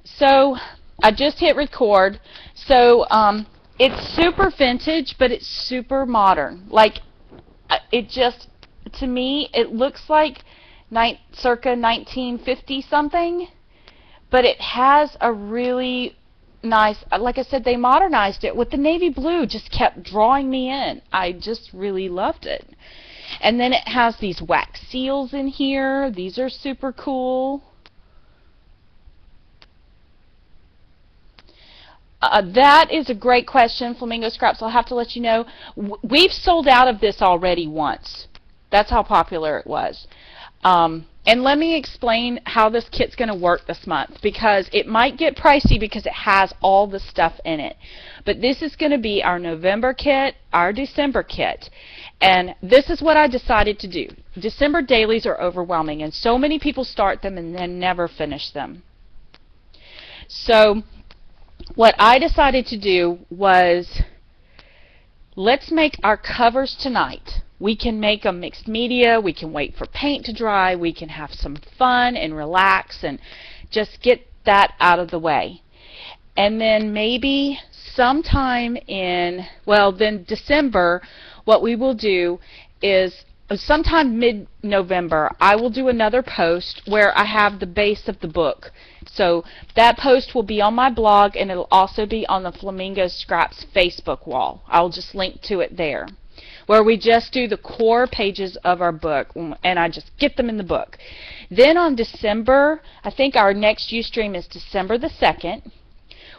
So I just hit record. So it's super vintage, but it's super modern. Like it just, to me, it looks like circa 1950 something, but it has a really nice, like I said, they modernized it with the navy blue. Just kept drawing me in. I just really loved it. And then it has these wax seals in here. These are super cool. That is a great question, Flamingo Scraps. I'll have to let you know. We've sold out of this already once. That's how popular it was. And let me explain how this kit's going to work this month, because it might get pricey because it has all the stuff in it. But this is going to be our November kit, our December kit. And this is what I decided to do. December dailies are overwhelming, and so many people start them and then never finish them. So what I decided to do was, let's make our covers tonight. We can make them mixed media, we can wait for paint to dry, we can have some fun and relax and just get that out of the way. And then maybe sometime in, well, then December, what we will do is sometime mid-November, I will do another post where I have the base of the book. So that post will be on my blog, and it'll also be on the Flamingo Scraps Facebook wall. I'll just link to it there, where we just do the core pages of our book, and I just get them in the book. Then on December, I think our next Ustream is December the 2nd.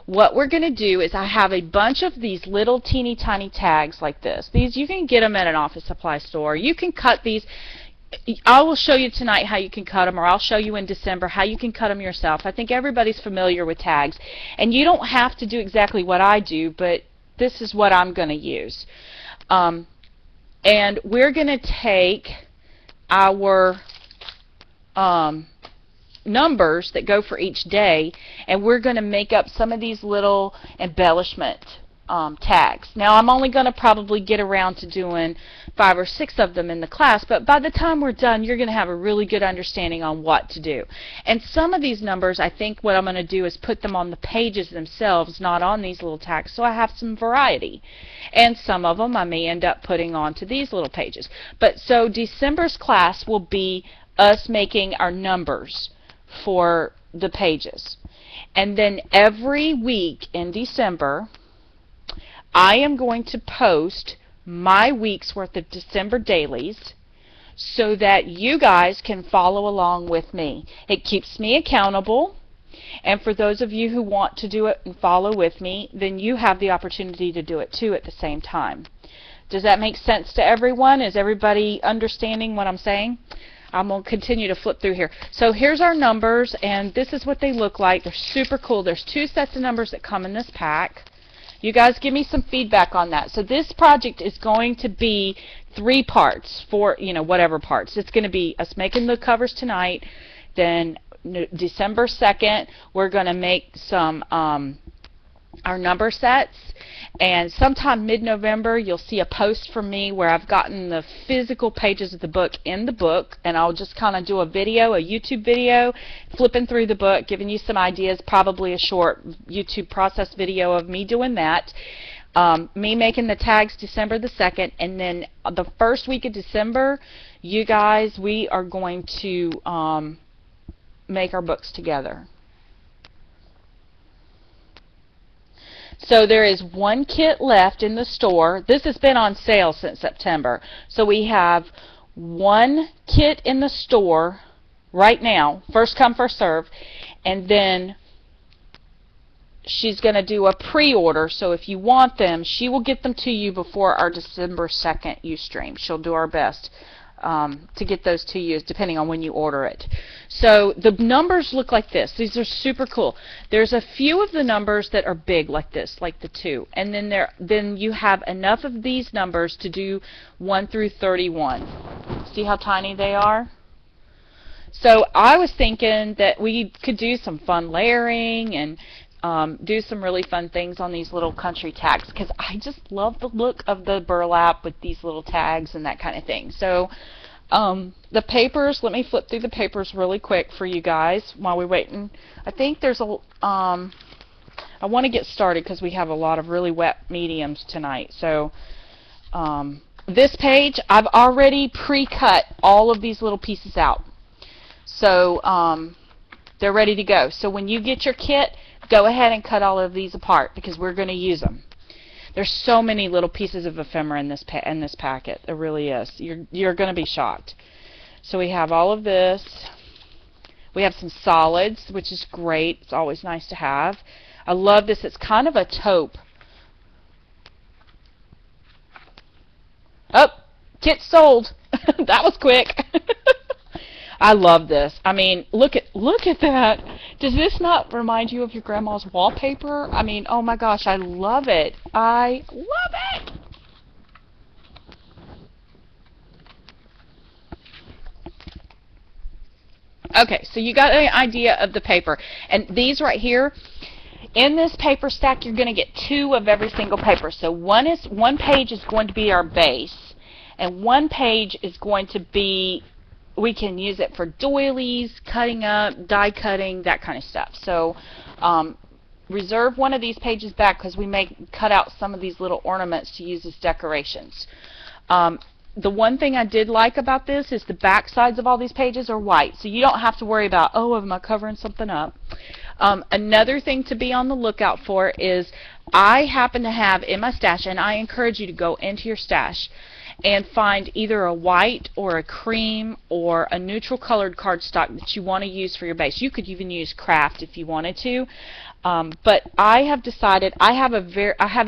What we're going to do is I have a bunch of these little teeny tiny tags like this. These, you can get them at an office supply store. You can cut these. I will show you tonight how you can cut them, or I'll show you in December how you can cut them yourself. I think everybody's familiar with tags. And you don't have to do exactly what I do, but this is what I'm going to use. And we're going to take our numbers that go for each day, and we're going to make up some of these little embellishment tags. Now, I'm only going to probably get around to doing 5 or 6 of them in the class, but by the time we're done, you're going to have a really good understanding on what to do. And some of these numbers, I think what I'm going to do is put them on the pages themselves, not on these little tags, so I have some variety. And some of them I may end up putting onto these little pages. But so December's class will be us making our numbers for the pages. And then every week in December, I am going to post my week's worth of December dailies so that you guys can follow along with me. It keeps me accountable, and for those of you who want to do it and follow with me, then you have the opportunity to do it too at the same time. Does that make sense to everyone? Is everybody understanding what I'm saying? I'm going to continue to flip through here. So here's our numbers, and this is what they look like. They're super cool. There's 2 sets of numbers that come in this pack. You guys give me some feedback on that. So this project is going to be 3 parts, 4, whatever parts. It's going to be us making the covers tonight. Then December 2nd, we're going to make some our number sets, and sometime mid-November you'll see a post from me where I've gotten the physical pages of the book in the book, and I'll just kind of do a video, a YouTube video, flipping through the book, giving you some ideas, probably a short YouTube process video of me doing that. Me making the tags December the 2nd, and then the first week of December, you guys, we are going to make our books together. So there is 1 kit left in the store. This has been on sale since September. So we have 1 kit in the store right now, first come, first serve, and then she's going to do a pre-order. So if you want them, she will get them to you before our December 2nd Ustream. She'll do our best to get those to you, depending on when you order it. So the numbers look like this. These are super cool. There's a few of the numbers that are big like this, like the 2, and then you have enough of these numbers to do 1 through 31. See how tiny they are? So I was thinking that we could do some fun layering and do some really fun things on these little country tags, because I just love the look of the burlap with these little tags and that kind of thing. So The papers, let me flip through the papers really quick for you guys while we're waiting. I think there's a, I want to get started because we have a lot of really wet mediums tonight. So this page, I've already pre-cut all of these little pieces out. So they're ready to go. So when you get your kit, go ahead and cut all of these apart because we're going to use them. There's so many little pieces of ephemera in this packet. There really is. You're going to be shocked. So we have all of this. We have some solids, which is great. It's always nice to have. I love this. It's kind of a taupe. Oh, kit sold. That was quick. I love this. I mean, look at that. Does this not remind you of your grandma's wallpaper? I mean, oh my gosh, I love it. I love it. Okay, so you got an idea of the paper. And these right here, in this paper stack, you're going to get 2 of every single paper. So one page is going to be our base, and one page is going to be, we can use it for doilies, cutting up, die cutting, that kind of stuff. So reserve one of these pages back because we may cut out some of these little ornaments to use as decorations. The one thing I did like about this is the back sides of all these pages are white, so you don't have to worry about, oh, am I covering something up? Another thing to be on the lookout for is I happen to have in my stash, and I encourage you to go into your stash and find either a white or a cream or a neutral colored cardstock that you want to use for your base. You could even use craft if you wanted to. But I have decided I have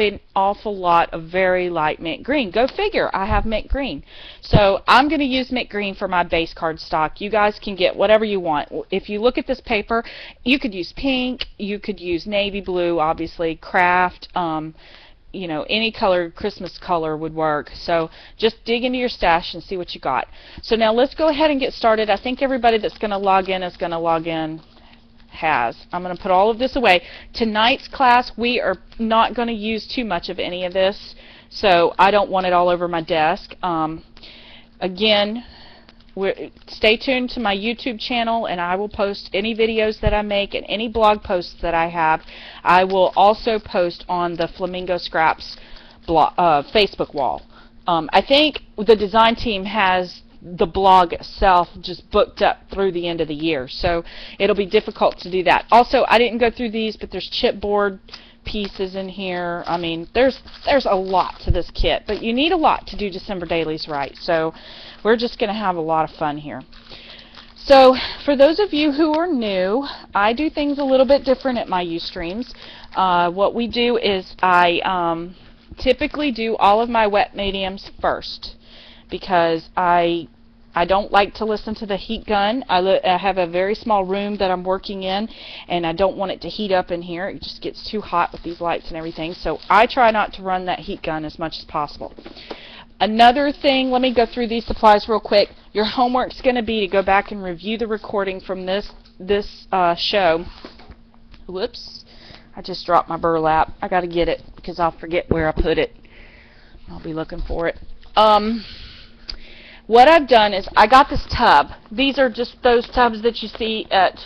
an awful lot of very light mint green. Go figure, I have mint green. So I'm going to use mint green for my base cardstock. You guys can get whatever you want. If you look at this paper, you could use pink, you could use navy blue, obviously, craft, you know, any color, Christmas color would work. So just dig into your stash and see what you got. So now let's go ahead and get started. I think everybody that's going to log in is going to log in. I'm going to put all of this away. Tonight's class, we are not going to use too much of any of this, so I don't want it all over my desk. Again, stay tuned to my YouTube channel, and I will post any videos that I make and any blog posts that I have. I will also post on the Flamingo Scraps blog, Facebook wall. I think the design team has the blog itself just booked up through the end of the year, so it'll be difficult to do that. Also, I didn't go through these, but there's chipboard pieces in here. I mean, there's a lot to this kit, but you need a lot to do December dailies right, so we're just going to have a lot of fun here. So for those of you who are new, I do things a little bit different at my Ustreams. What we do is I typically do all of my wet mediums first, because I don't like to listen to the heat gun. I have a very small room that I'm working in, and I don't want it to heat up in here. It just gets too hot with these lights and everything, so I try not to run that heat gun as much as possible. Another thing, let me go through these supplies real quick. Your homework's going to be to go back and review the recording from this show. Whoops, I just dropped my burlap. I got to get it because I'll forget where I put it. I'll be looking for it. What I've done is I got this tub. These are just those tubs that you see at,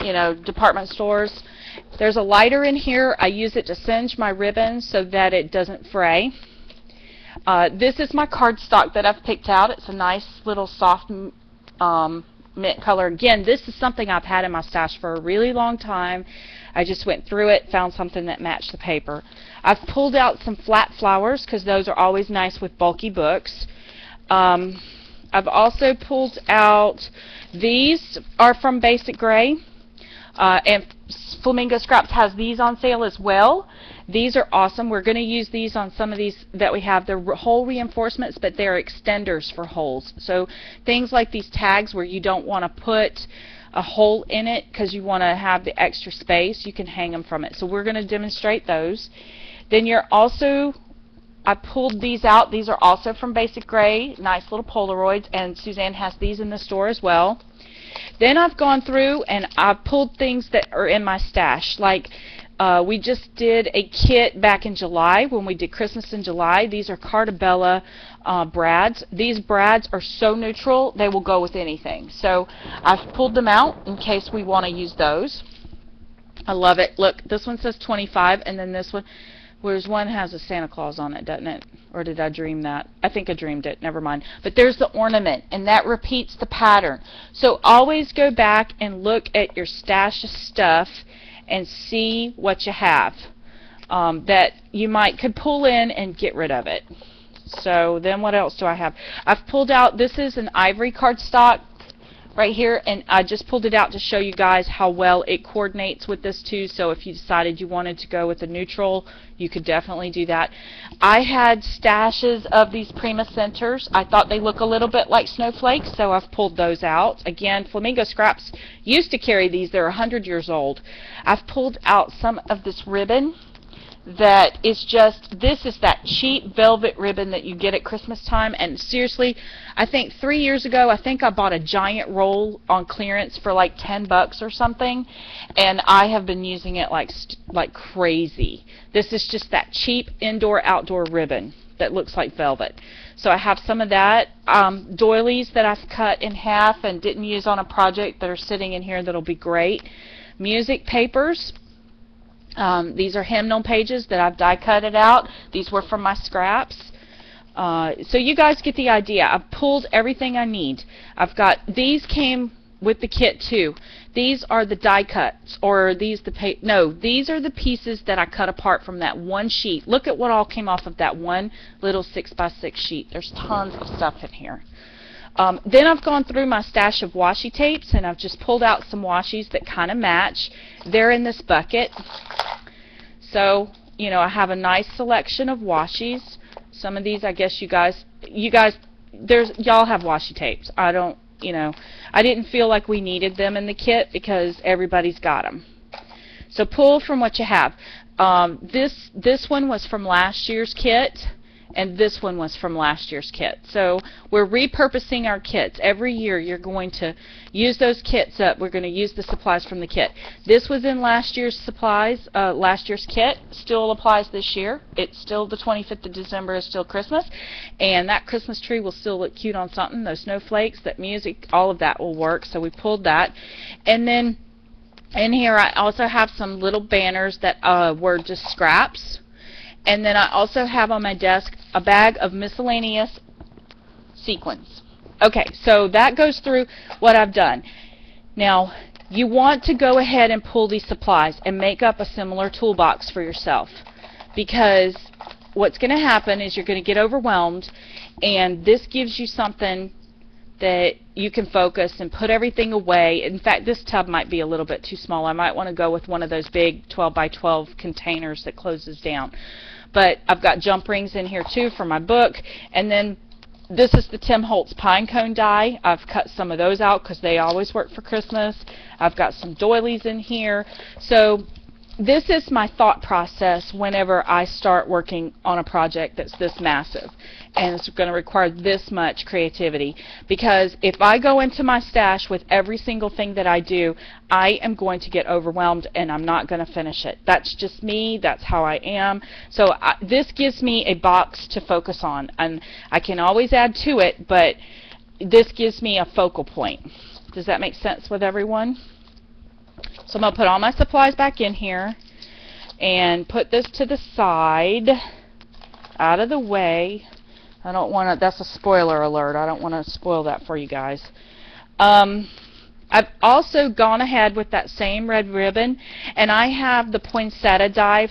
you know, department stores. There's a lighter in here. I use it to singe my ribbons so that it doesn't fray. This is my cardstock that I've picked out. It's a nice little soft mint color. Again, this is something I've had in my stash for a really long time. I just went through it, found something that matched the paper. I've pulled out some flat flowers because those are always nice with bulky books. I've also pulled out, these are from Basic Gray, and Flamingo Scraps has these on sale as well. These are awesome. We're going to use these on some of these that we have. They're hole reinforcements, but they're extenders for holes. So things like these tags where you don't want to put a hole in it because you want to have the extra space, you can hang them from it. So we're going to demonstrate those. Then you're also, I pulled these out. These are also from Basic Gray, nice little Polaroids, and Suzanne has these in the store as well. Then I've gone through and I've pulled things that are in my stash, like We just did a kit back in July when we did Christmas in July. These are Cartabella brads. These brads are so neutral, they will go with anything. So I've pulled them out in case we want to use those. I love it. Look, this one says 25, and then this one, whereas one has a Santa Claus on it, doesn't it? Or did I dream that? I think I dreamed it. Never mind. But there's the ornament, and that repeats the pattern. So always go back and look at your stash of stuff and see what you have that you could pull in and get rid of it. So then what else do I have? I've pulled out, this is an ivory cardstock right here, and I just pulled it out to show you guys how well it coordinates with this too. So if you decided you wanted to go with a neutral, you could definitely do that. I had stashes of these Prima Centers. I thought they look a little bit like snowflakes, so I've pulled those out. Again, Flamingo Scraps used to carry these. They're 100 years old. I've pulled out some of this ribbon that is just, this is that cheap velvet ribbon that you get at Christmas time, and seriously, I think 3 years ago, I think I bought a giant roll on clearance for like 10 bucks or something, and I have been using it like crazy. This is just that cheap indoor-outdoor ribbon that looks like velvet. So I have some of that. Doilies that I've cut in half and didn't use on a project that are sitting in here that'll be great. Music papers. These are hymnal pages that I've die cut it out. These were from my scraps. So you guys get the idea. I've pulled everything I need. I've got, these came with the kit too. These are the die cuts, or these these are the pieces that I cut apart from that one sheet. Look at what all came off of that one little 6x6 sheet. There's tons of stuff in here. Then I've gone through my stash of washi tapes, and I've just pulled out some washies that kind of match. They're in this bucket. So, you know, I have a nice selection of washies. Some of these, I guess y'all have washi tapes. I don't, you know, I didn't feel like we needed them in the kit because everybody's got them. So pull from what you have. This one was from last year's kit, and this one was from last year's kit. So we're repurposing our kits. Every year you're going to use those kits up. We're going to use the supplies from the kit. This was in last year's supplies, last year's kit. Still applies this year. It's still the 25th of December is still Christmas, and that Christmas tree will still look cute on something. Those snowflakes, that music, all of that will work. So we pulled that. And then in here I also have some little banners that were just scraps. And then I also have on my desk a bag of miscellaneous sequins. Okay, so that goes through what I've done. Now, you want to go ahead and pull these supplies and make up a similar toolbox for yourself, because what's going to happen is you're going to get overwhelmed, and this gives you something that you can focus and put everything away. In fact, this tub might be a little bit too small. I might want to go with one of those big 12 by 12 containers that closes down. But I've got jump rings in here too for my book, and then this is the Tim Holtz pine cone die. I've cut some of those out because they always work for Christmas. I've got some doilies in here. So this is my thought process whenever I start working on a project that's this massive and it's going to require this much creativity, because if I go into my stash with every single thing that I do, I am going to get overwhelmed and I'm not going to finish it. That's just me. That's how I am. So this gives me a box to focus on, and I can always add to it, but this gives me a focal point. Does that make sense with everyone? So I'm going to put all my supplies back in here and put this to the side, out of the way. I don't want to, that's a spoiler alert. I don't want to spoil that for you guys. I've also gone ahead with that same red ribbon, and I have the poinsettia die